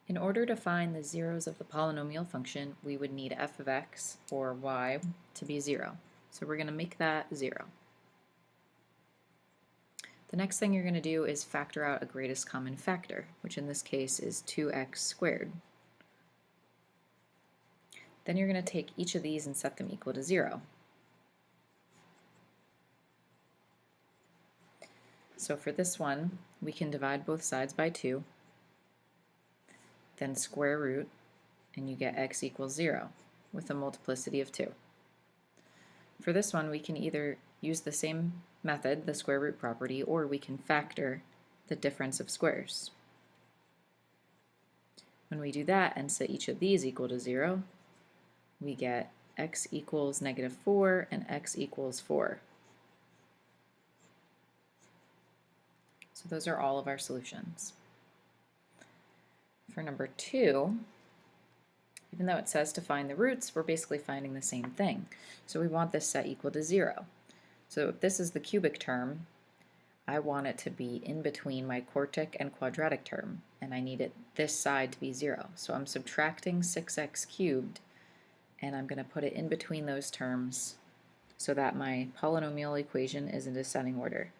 In order to find the zeros of the polynomial function, we would need f of x, or y, to be 0. So we're going to make that 0. The next thing you're going to do is factor out a greatest common factor, which in this case is 2x squared. Then you're going to take each of these and set them equal to 0. So for this one, we can divide both sides by 2, then square root, and you get x equals 0 with a multiplicity of 2. For this one, we can either use the same method, the square root property, or we can factor the difference of squares. When we do that and set each of these equal to 0, we get x equals -4 and x equals 4. So those are all of our solutions. For number 2, even though it says to find the roots, we're basically finding the same thing. So we want this set equal to 0. So if this is the cubic term, I want it to be in between my quartic and quadratic term, and I need this side to be 0. So I'm subtracting 6x cubed, and I'm going to put it in between those terms so that my polynomial equation is in descending order.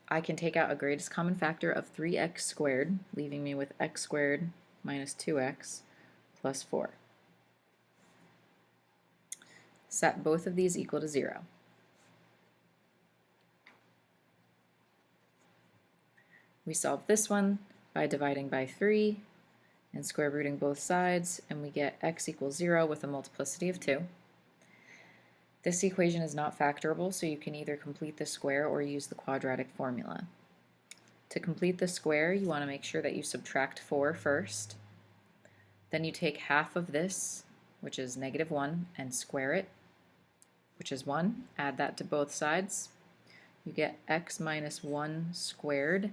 I can take out a greatest common factor of 3x squared, leaving me with x squared minus 2x plus 4. Set both of these equal to 0. We solve this one by dividing by 3 and square rooting both sides, and we get x equals 0 with a multiplicity of 2. This equation is not factorable, so you can either complete the square or use the quadratic formula. To complete the square, you want to make sure that you subtract 4 first. Then you take half of this, which is -1, and square it, which is 1. Add that to both sides. You get x minus 1 squared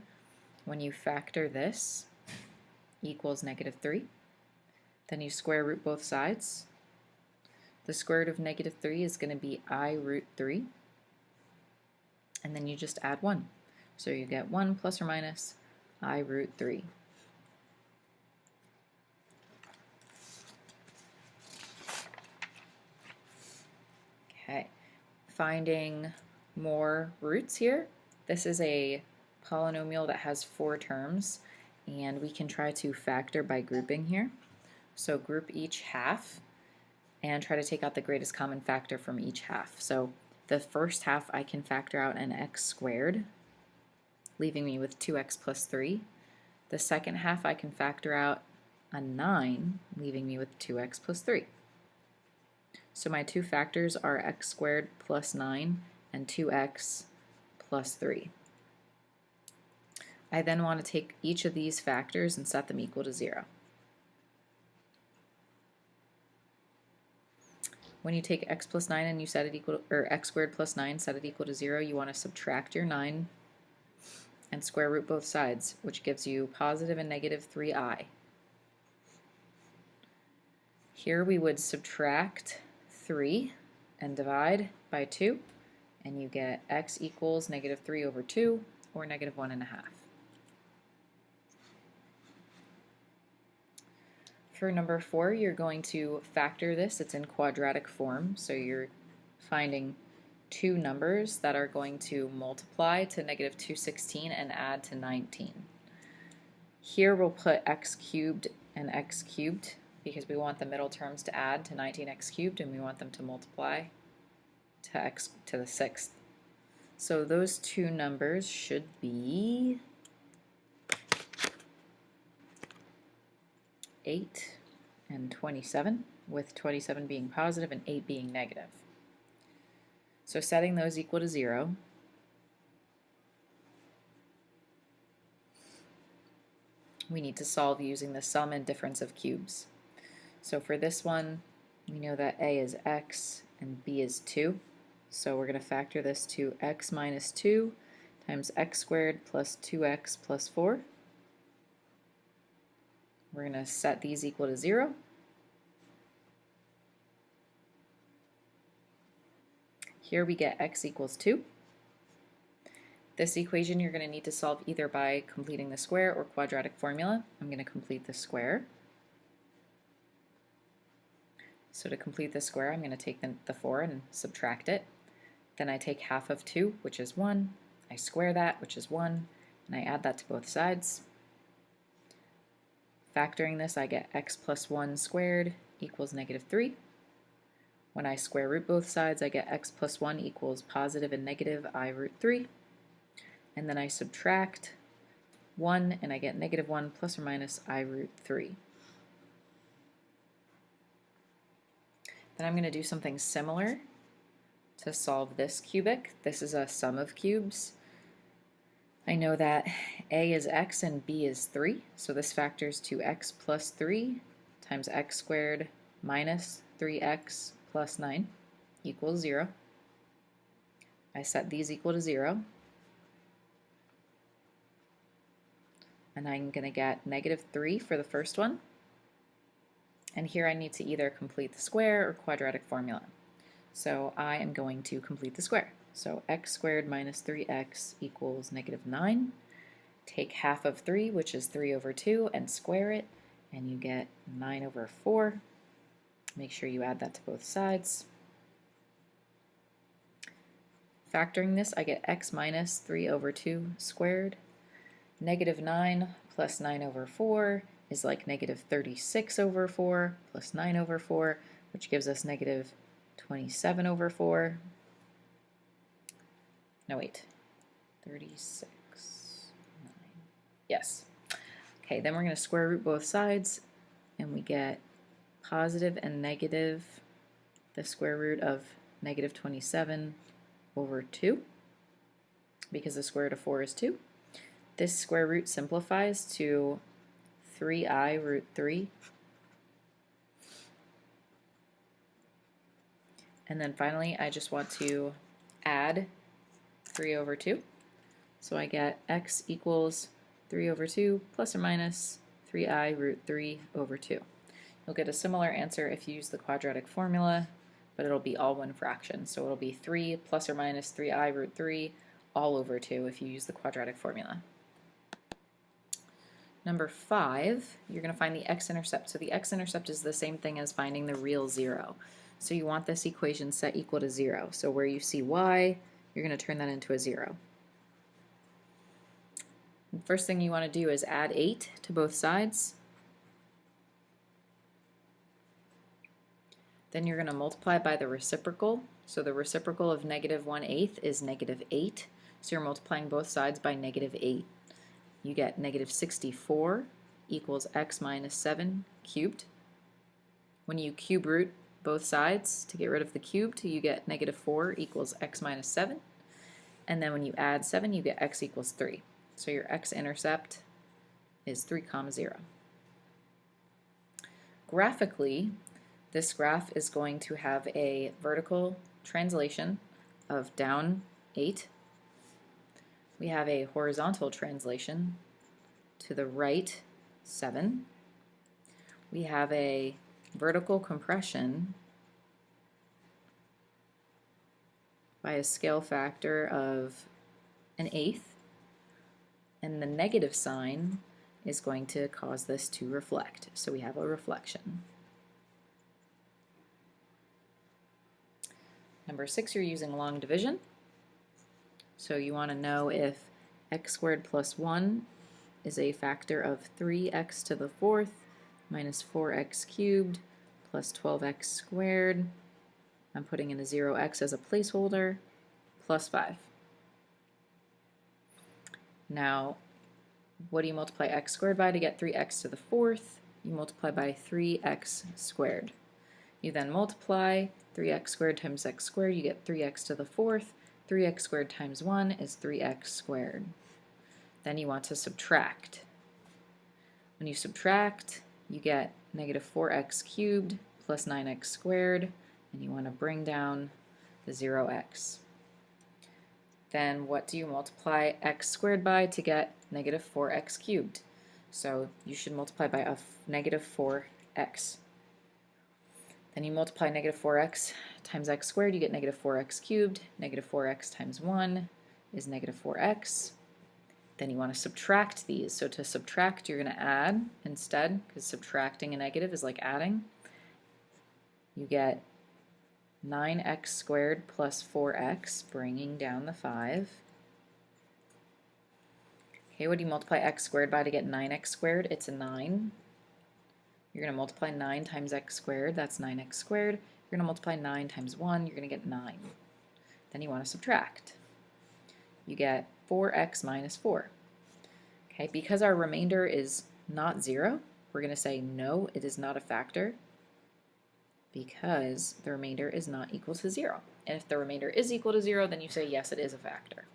when you factor this equals -3. Then you square root both sides. The square root of -3 is going to be I root 3. And then you just add 1. So you get 1 plus or minus I root 3. Okay, finding more roots here. This is a polynomial that has 4 terms, and we can try to factor by grouping here. So group each half and try to take out the greatest common factor from each half. So the first half I can factor out an x squared, leaving me with 2x plus 3. The second half I can factor out a 9, leaving me with 2x plus 3. So my two factors are x squared plus 9 and 2x plus 3. I then want to take each of these factors and set them equal to 0. When you take x plus 9 and you set it equal, or x squared plus 9, set it equal to 0, you want to subtract your 9 and square root both sides, which gives you positive and negative 3i. Here we would subtract 3 and divide by 2, and you get x equals -3 over 2, or -1.5. For number 4, you're going to factor this. It's in quadratic form, so you're finding two numbers that are going to multiply to -216 and add to 19. Here we'll put x cubed and x cubed because we want the middle terms to add to 19x cubed, and we want them to multiply to x to the 6th. So those two numbers should be 8 and 27, with 27 being positive and 8 being negative. So setting those equal to 0, we need to solve using the sum and difference of cubes. So for this one, we know that a is x and b is 2. So we're going to factor this to x minus 2 times x squared plus 2x plus 4. We're going to set these equal to 0. Here we get x equals 2. This equation you're going to need to solve either by completing the square or quadratic formula. I'm going to complete the square. So to complete the square, I'm going to take the 4 and subtract it. Then I take half of 2, which is 1. I square that, which is 1, and I add that to both sides. Factoring this, I get x plus 1 squared equals negative 3. When I square root both sides, I get x plus 1 equals positive and negative I root 3. And then I subtract 1, and I get negative 1 plus or minus I root 3. Then I'm going to do something similar to solve this cubic. This is a sum of cubes. I know that a is x and b is 3, so this factors to x plus 3 times x squared minus 3x plus 9 equals 0. I set these equal to 0. And I'm going to get negative 3 for the first one. And here I need to either complete the square or quadratic formula. So I am going to complete the square. So x squared minus 3x equals negative 9. Take half of 3, which is 3 over 2, and square it, and you get 9 over 4. Make sure you add that to both sides. Factoring this, I get x minus 3 over 2 squared. Negative 9 plus 9 over 4 is like negative 36 over 4 plus 9 over 4, which gives us negative 27 over 4. No, wait. 36, 9. Yes. Okay, then we're going to square root both sides, and we get positive and negative, the square root of negative 27 over 2, because the square root of 4 is 2. This square root simplifies to 3i root 3. And then finally, I just want to add 3 over 2. So I get x equals 3 over 2 plus or minus 3i root 3 over 2. You'll get a similar answer if you use the quadratic formula, but it'll be all one fraction. So it'll be 3 plus or minus 3i root 3 all over 2 if you use the quadratic formula. Number 5, you're going to find the x-intercept. So the x-intercept is the same thing as finding the real 0. So you want this equation set equal to 0. So where you see y, you're going to turn that into a 0. The first thing you want to do is add 8 to both sides. Then you're going to multiply by the reciprocal. So the reciprocal of negative 1/8 is negative 8. So you're multiplying both sides by negative 8. You get negative 64 equals x minus 7 cubed. When you cube root both sides to get rid of the cubed, you get negative 4 equals x minus 7. And then when you add 7, you get x equals 3. So your x-intercept is 3, 0. Graphically, this graph is going to have a vertical translation of down 8. We have a horizontal translation to the right 7. We have a vertical compression by a scale factor of 1/8, and the negative sign is going to cause this to reflect. So we have a reflection. Number 6, you're using long division. So you want to know if x squared plus 1 is a factor of 3x to the 4th minus 4x cubed plus 12x squared. I'm putting in a 0x as a placeholder, plus 5. Now, what do you multiply x squared by to get 3x to the 4th? You multiply by 3x squared. You then multiply 3x squared times x squared, you get 3x to the 4th. 3x squared times 1 is 3x squared. Then you want to subtract. When you subtract, you get negative 4x cubed plus 9x squared, and you want to bring down the 0x. Then what do you multiply x squared by to get negative 4x cubed? So you should multiply by a negative 4x. Then you multiply negative 4x times x squared, you get negative 4x cubed. Negative 4x times 1 is negative 4x. Then you want to subtract these. So to subtract, you're going to add instead, because subtracting a negative is like adding. You get 9x squared plus 4x, bringing down the 5. Okay, what do you multiply x squared by to get 9x squared? It's a 9. You're going to multiply 9 times x squared. That's 9x squared. You're going to multiply 9 times 1. You're going to get 9. Then you want to subtract. You get 4x minus 4. Okay, because our remainder is not 0, we're going to say no, it is not a factor because the remainder is not equal to 0. And if the remainder is equal to 0, then you say yes, it is a factor.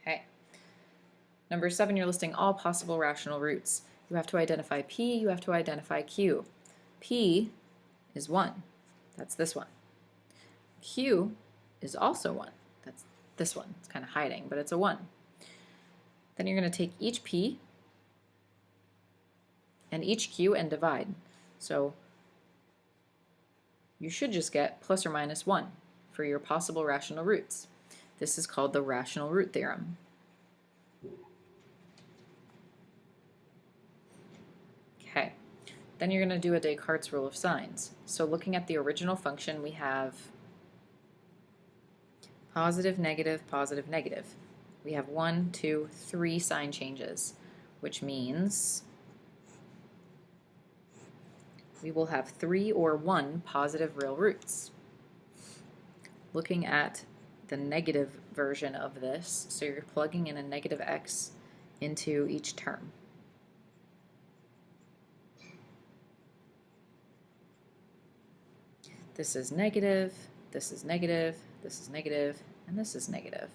Okay. Number 7, you're listing all possible rational roots. You have to identify P, you have to identify Q. P is 1. That's this one. Q is also 1. That's this one. It's kind of hiding, but it's a 1. Then you're going to take each P and each Q and divide. So you should just get plus or minus 1 for your possible rational roots. This is called the rational root theorem. Okay, then you're going to do a Descartes' rule of signs. So looking at the original function, we have positive, negative, positive, negative. We have 1, 2, 3 sign changes, which means we will have 3 or 1 positive real roots. Looking at the negative version of this, so you're plugging in a negative x into each term. This is negative, this is negative, this is negative, and this is negative.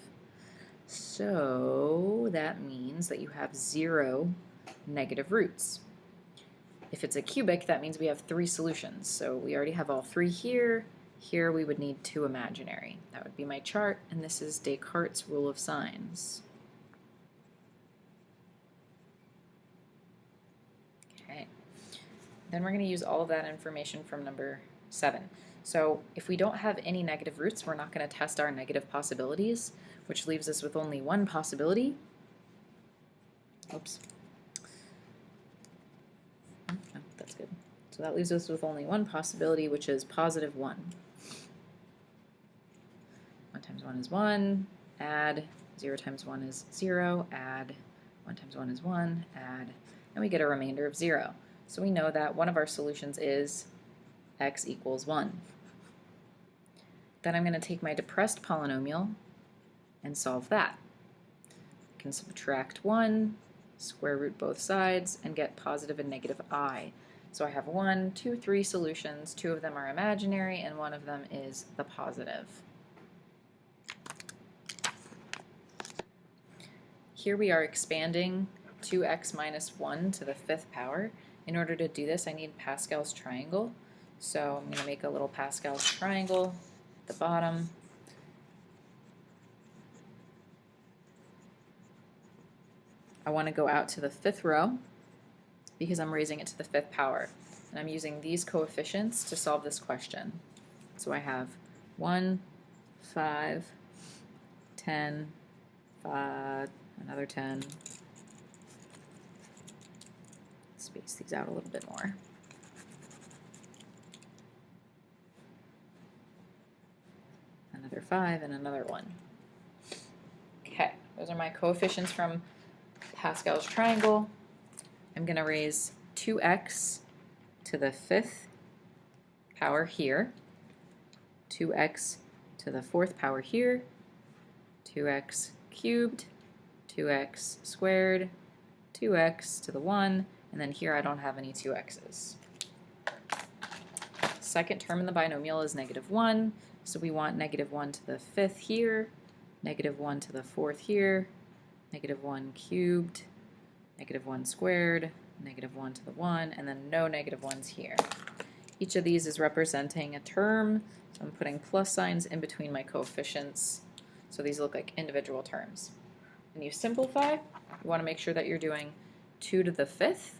So that means that you have 0 negative roots. If it's a cubic, that means we have 3 solutions. So we already have all 3 here. Here we would need 2 imaginary. That would be my chart, and this is Descartes' rule of signs. Okay. Then we're going to use all of that information from number 7. So if we don't have any negative roots, we're not going to test our negative possibilities, which leaves us with only one possibility. Oops. Oh, that's good. So that leaves us with only one possibility, which is positive 1. 1 times 1 is 1, add, 0 times 1 is 0, add, 1 times 1 is 1, add, and we get a remainder of 0. So we know that one of our solutions is x equals 1. Then I'm going to take my depressed polynomial and solve that. I can subtract 1, square root both sides, and get positive and negative I. So I have 1, 2, 3 solutions. 2 of them are imaginary, and 1 of them is the positive. Here we are expanding 2x minus 1 to the 5th power. In order to do this, I need Pascal's triangle. So I'm going to make a little Pascal's triangle at the bottom. I want to go out to the 5th row because I'm raising it to the 5th power. And I'm using these coefficients to solve this question. So I have 1, 5, 10, 5, another 10. Space these out a little bit more. Another 5 and another 1. Okay, those are my coefficients from Pascal's triangle. I'm going to raise 2x to the 5th power here, 2x to the 4th power here, 2x cubed, 2x squared, 2x to the 1, and then here I don't have any 2x's. Second term in the binomial is negative 1, so we want negative 1 to the 5th here, negative 1 to the 4th here, negative 1 cubed, negative 1 squared, negative 1 to the 1, and then no negative 1s here. Each of these is representing a term, so I'm putting plus signs in between my coefficients, so these look like individual terms. When you simplify, you want to make sure that you're doing 2 to the 5th,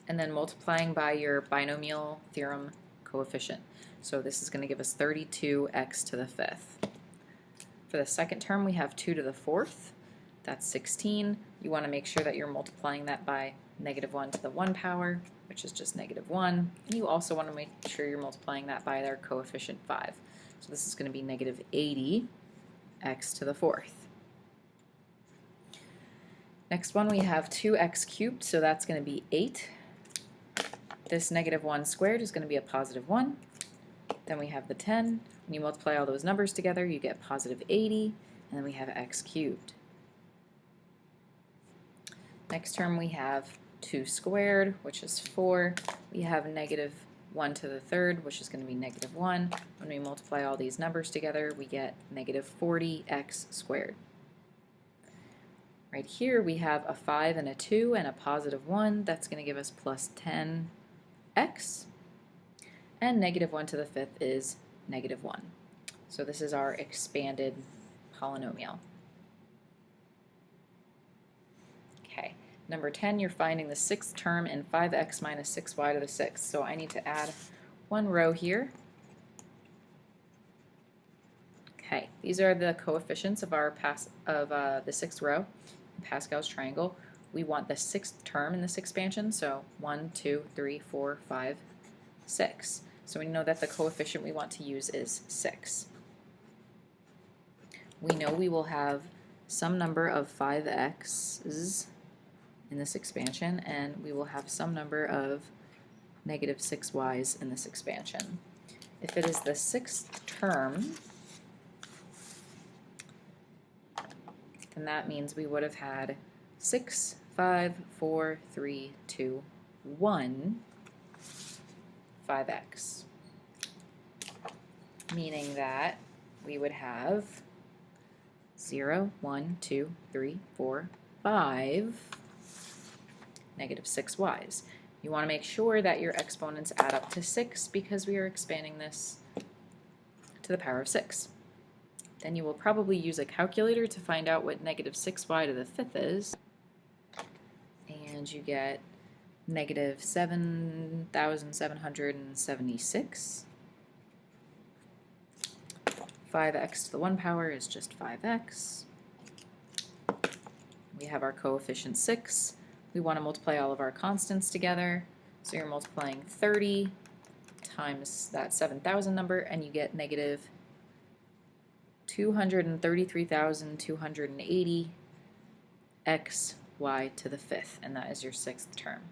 and then multiplying by your binomial theorem coefficient. So this is going to give us 32x to the 5th. For the second term, we have 2 to the 4th. That's 16. You want to make sure that you're multiplying that by -1 to the 1 power, which is just -1. And you also want to make sure you're multiplying that by their coefficient 5. So this is going to be -80x to the 4th. Next one, we have 2x cubed, so that's going to be 8. This -1 squared is going to be a +1. Then we have the 10. When you multiply all those numbers together, you get +80, and then we have x cubed. Next term, we have 2 squared, which is 4. We have -1 to the 3rd, which is going to be -1. When we multiply all these numbers together, we get -40x squared. Right here, we have a 5 and a 2 and a +1. That's going to give us +10x. And -1 to the 5th is -1. So this is our expanded polynomial. Okay, number 10, you're finding the 6th term in 5x minus 6y to the 6th. So I need to add one row here. Okay, these are the coefficients of our the 6th row in Pascal's triangle. We want the 6th term in this expansion, so 1, 2, 3, 4, 5, 6. So we know that the coefficient we want to use is 6. We know we will have some number of 5x's in this expansion, and we will have some number of -6y's in this expansion. If it is the 6th term, then that means we would have had 6, 5, 4, 3, 2, 1, 5x, meaning that we would have 0, 1, 2, 3, 4, 5, -6y's. You want to make sure that your exponents add up to 6 because we are expanding this to the power of 6. Then you will probably use a calculator to find out what -6y to the 5th is, and you get -7,776. 5x to the 1 power is just 5x. We have our coefficient 6. We want to multiply all of our constants together. So you're multiplying 30 times that 7,000 number, and you get -233,280 x y to the 5th, and that is your 6th term.